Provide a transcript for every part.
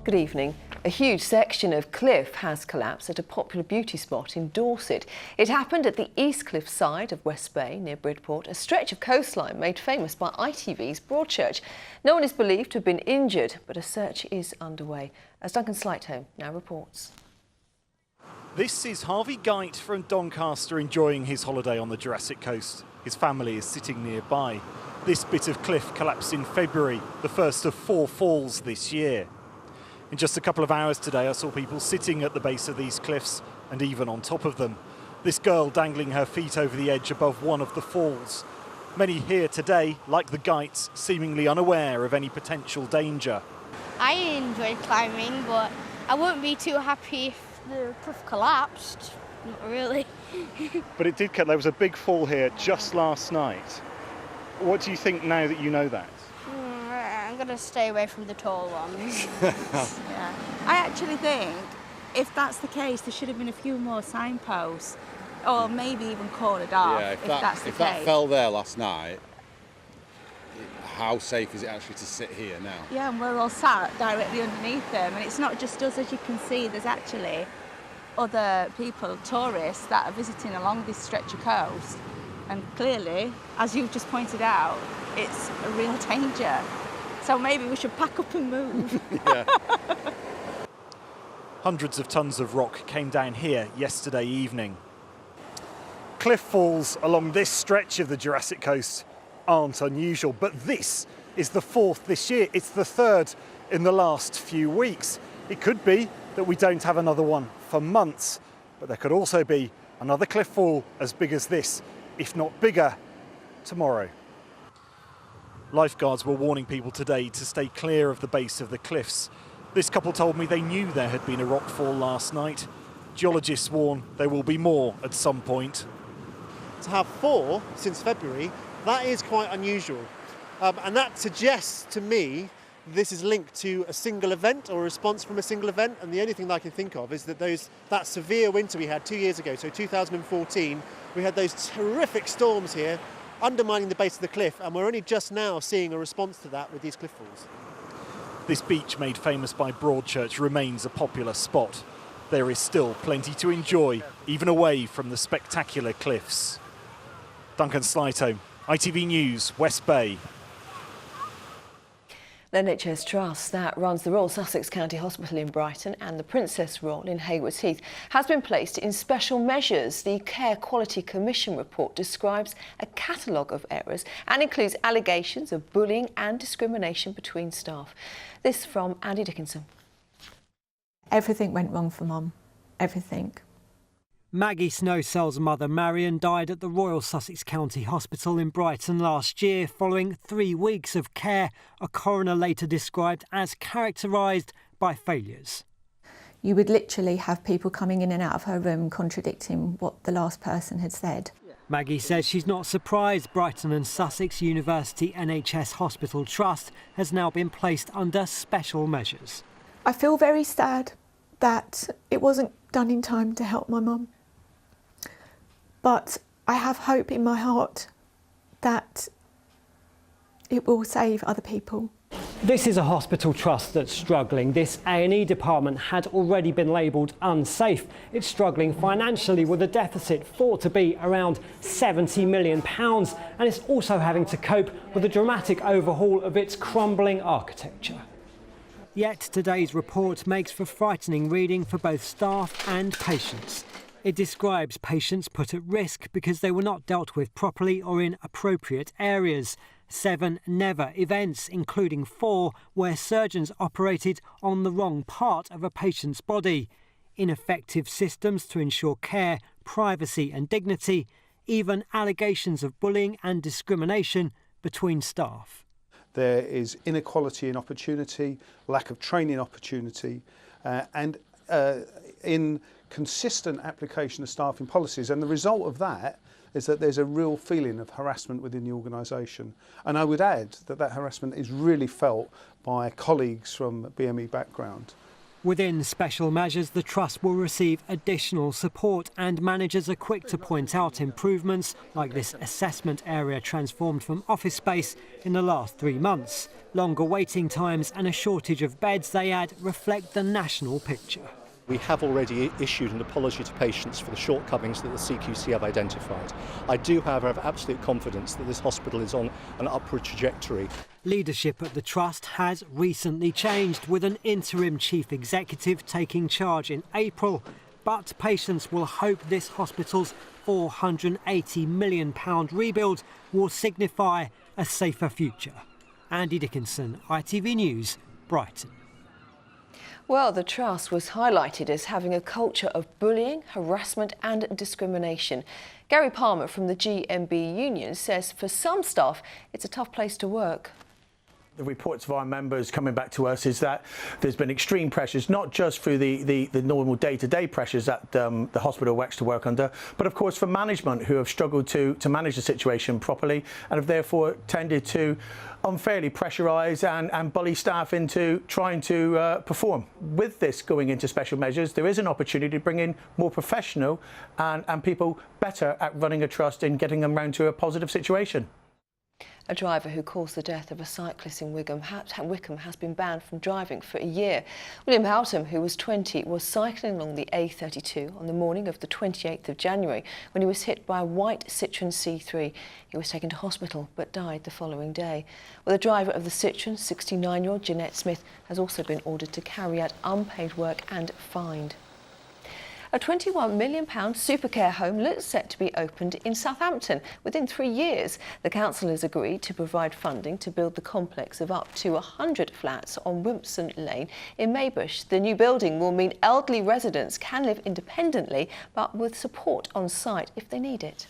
Good evening. A huge section of cliff has collapsed at a popular beauty spot in Dorset. It happened at the East Cliff side of West Bay near Bridport, a stretch of coastline made famous by ITV's Broadchurch. No one is believed to have been injured, but a search is underway, as Duncan Slightholme now reports. This is Harvey Geit from Doncaster enjoying his holiday on the Jurassic Coast. His family is sitting nearby. This bit of cliff collapsed in February, the first of 4 falls this year. In just a couple of hours today, I saw people sitting at the base of these cliffs and even on top of them. This girl dangling her feet over the edge above one of the falls. Many here today, like the Geits, seemingly unaware of any potential danger. I enjoyed climbing, but I wouldn't be too happy if the cliff collapsed. Not really. But it did. There was a big fall here just last night. What do you think now that you know that? I'm going to stay away from the tall ones. Yeah. I actually think if that's the case, there should have been a few more signposts, or maybe even cordoned off. Yeah, if that's the case. If that fell there last night, how safe is it actually to sit here now? Yeah, and we're all sat directly underneath them, and it's not just us, as you can see. There's actually other people, tourists, that are visiting along this stretch of coast, and clearly, as you've just pointed out, it's a real danger. So maybe we should pack up and move. Yeah. Hundreds of tons of rock came down here yesterday evening. Cliff falls along this stretch of the Jurassic Coast aren't unusual, but this is the 4th this year. It's the 3rd in the last few weeks. It could be that we don't have another one for months, but there could also be another cliff fall as big as this, if not bigger, tomorrow. Lifeguards were warning people today to stay clear of the base of the cliffs. This couple told me they knew there had been a rockfall last night. Geologists warn there will be more at some point. To have 4 since February, that is quite unusual. And that suggests to me this is linked to a single event or a response from a single event. And the only thing that I can think of is that that severe winter we had 2 years ago, so 2014, we had those terrific storms here undermining the base of the cliff, and we're only just now seeing a response to that with these cliff falls. This beach made famous by Broadchurch remains a popular spot. There is still plenty to enjoy, even away from the spectacular cliffs. Duncan Slightholme, ITV News, West Bay. The NHS Trust that runs the Royal Sussex County Hospital in Brighton and the Princess Royal in Haywards Heath has been placed in special measures. The Care Quality Commission report describes a catalogue of errors and includes allegations of bullying and discrimination between staff. This from Andy Dickinson. Everything went wrong for Mum. Everything. Maggie Snowcell's mother Marion died at the Royal Sussex County Hospital in Brighton last year following 3 weeks of care, a coroner later described as characterised by failures. You would literally have people coming in and out of her room contradicting what the last person had said. Maggie says she's not surprised Brighton and Sussex University NHS Hospital Trust has now been placed under special measures. I feel very sad that it wasn't done in time to help my mum. But I have hope in my heart that it will save other people. This is a hospital trust that's struggling. This A&E department had already been labelled unsafe. It's struggling financially with a deficit thought to be around £70 million, and it's also having to cope with a dramatic overhaul of its crumbling architecture. Yet today's report makes for frightening reading for both staff and patients. It describes patients put at risk because they were not dealt with properly or in appropriate areas. 7 never events, including 4 where surgeons operated on the wrong part of a patient's body. Ineffective systems to ensure care, privacy and dignity. Even allegations of bullying and discrimination between staff. There is inequality in opportunity, lack of training opportunity, and in consistent application of staffing policies. And the result of that is that there's a real feeling of harassment within the organisation. And I would add that that harassment is really felt by colleagues from BME background. Within special measures, the Trust will receive additional support, and managers are quick to point out improvements, like this assessment area transformed from office space in the last 3 months. Longer waiting times and a shortage of beds, they add, reflect the national picture. We have already issued an apology to patients for the shortcomings that the CQC have identified. I do, however, have absolute confidence that this hospital is on an upward trajectory. Leadership at the Trust has recently changed, with an interim chief executive taking charge in April. But patients will hope this hospital's £480 million rebuild will signify a safer future. Andy Dickinson, ITV News, Brighton. Well, the Trust was highlighted as having a culture of bullying, harassment and discrimination. Gary Palmer from the GMB union says for some staff it's a tough place to work. The reports of our members coming back to us is that there's been extreme pressures, not just through the normal day-to-day pressures that the hospital works to work under, but of course from management who have struggled to manage the situation properly and have therefore tended to unfairly pressurise and bully staff into trying to perform. With this going into special measures, there is an opportunity to bring in more professional and people better at running a trust and getting them round to a positive situation. A driver who caused the death of a cyclist in Wickham has been banned from driving for a year. William Houghton, who was 20, was cycling along the A32 on the morning of the 28th of January when he was hit by a white Citroen C3. He was taken to hospital but died the following day. Well, the driver of the Citroen, 69-year-old Jeanette Smith, has also been ordered to carry out unpaid work and fined. A £21 million supercare home looks set to be opened in Southampton within 3 years. The council has agreed to provide funding to build the complex of up to 100 flats on Wimpson Lane in Maybush. The new building will mean elderly residents can live independently but with support on site if they need it.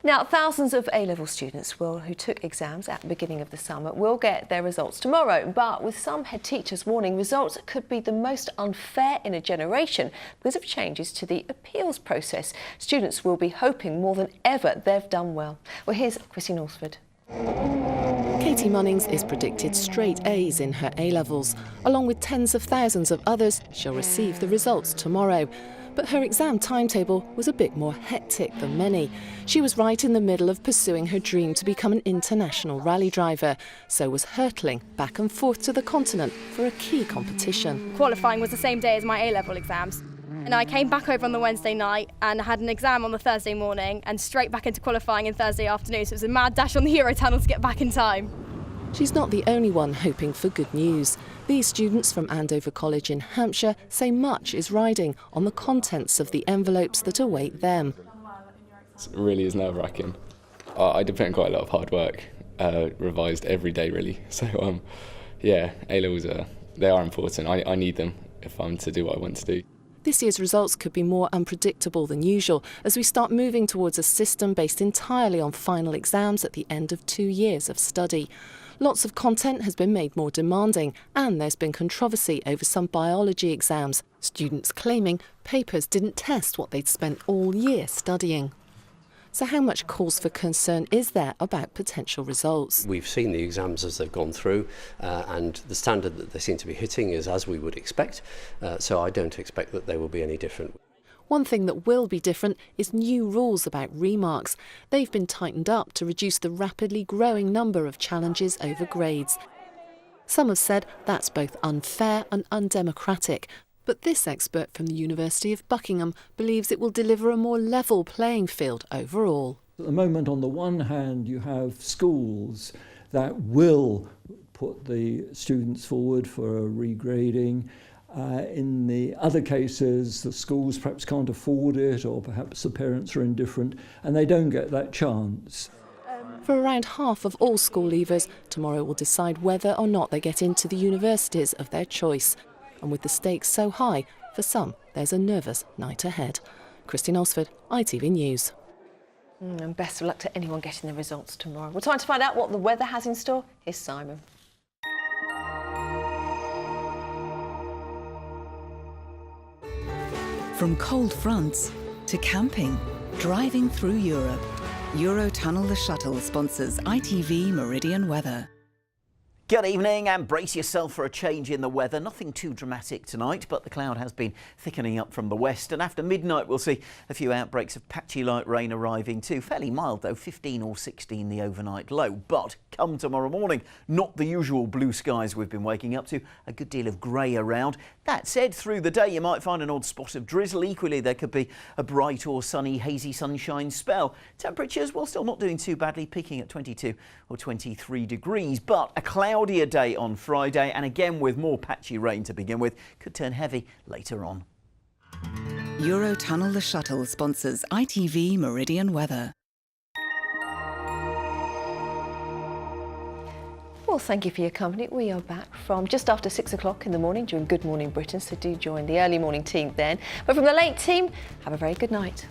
Now, thousands of A-level students who took exams at the beginning of the summer will get their results tomorrow, but with some head teachers warning results could be the most unfair in a generation because of changes to the appeals process. Students will be hoping more than ever they've done well. Well, here's Chrissy Northford. Katie Munnings is predicted straight A's in her A-levels. Along with tens of thousands of others, she'll receive the results tomorrow. But her exam timetable was a bit more hectic than many. She was right in the middle of pursuing her dream to become an international rally driver, so was hurtling back and forth to the continent for a key competition. Qualifying was the same day as my A-level exams. And I came back over on the Wednesday night and had an exam on the Thursday morning and straight back into qualifying in Thursday afternoon, so it was a mad dash on the Eurotunnel to get back in time. She's not the only one hoping for good news. These students from Andover College in Hampshire say much is riding on the contents of the envelopes that await them. It really is nerve-wracking. I did put in quite a lot of hard work, revised every day really. So yeah, A-levels they are important. I need them if I'm to do what I want to do. This year's results could be more unpredictable than usual as we start moving towards a system based entirely on final exams at the end of 2 years of study. Lots of content has been made more demanding, and there's been controversy over some biology exams, students claiming papers didn't test what they'd spent all year studying. So how much cause for concern is there about potential results? We've seen the exams as they've gone through and the standard that they seem to be hitting is as we would expect, so I don't expect that they will be any different. One thing that will be different is new rules about remarks. They've been tightened up to reduce the rapidly growing number of challenges over grades. Some have said that's both unfair and undemocratic. But this expert from the University of Buckingham believes it will deliver a more level playing field overall. At the moment, on the one hand, you have schools that will put the students forward for a regrading. In the other cases, the schools perhaps can't afford it, or perhaps the parents are indifferent, and they don't get that chance. For around half of all school leavers, tomorrow will decide whether or not they get into the universities of their choice. And with the stakes so high, for some, there's a nervous night ahead. Christine Osford, ITV News. And best of luck to anyone getting the results tomorrow. Well, time to find out what the weather has in store. Here's Simon. From cold fronts to camping, driving through Europe, Eurotunnel the Shuttle sponsors ITV Meridian weather. Good evening and brace yourself for a change in the weather. Nothing too dramatic tonight, but the cloud has been thickening up from the west, and after midnight we'll see a few outbreaks of patchy light rain arriving too. Fairly mild though, 15 or 16 the overnight low. But come tomorrow morning, not the usual blue skies we've been waking up to, a good deal of grey around. That said, through the day you might find an odd spot of drizzle. Equally there could be a bright or sunny hazy sunshine spell. Temperatures, well, still not doing too badly, peaking at 22 or 23 degrees, but a cloudier day on Friday, and again with more patchy rain to begin with, could turn heavy later on. Eurotunnel the Shuttle sponsors ITV Meridian weather. Well, thank you for your company. We are back from just after 6 o'clock in the morning during Good Morning Britain, so do join the early morning team then. But from the late team, have a very good night.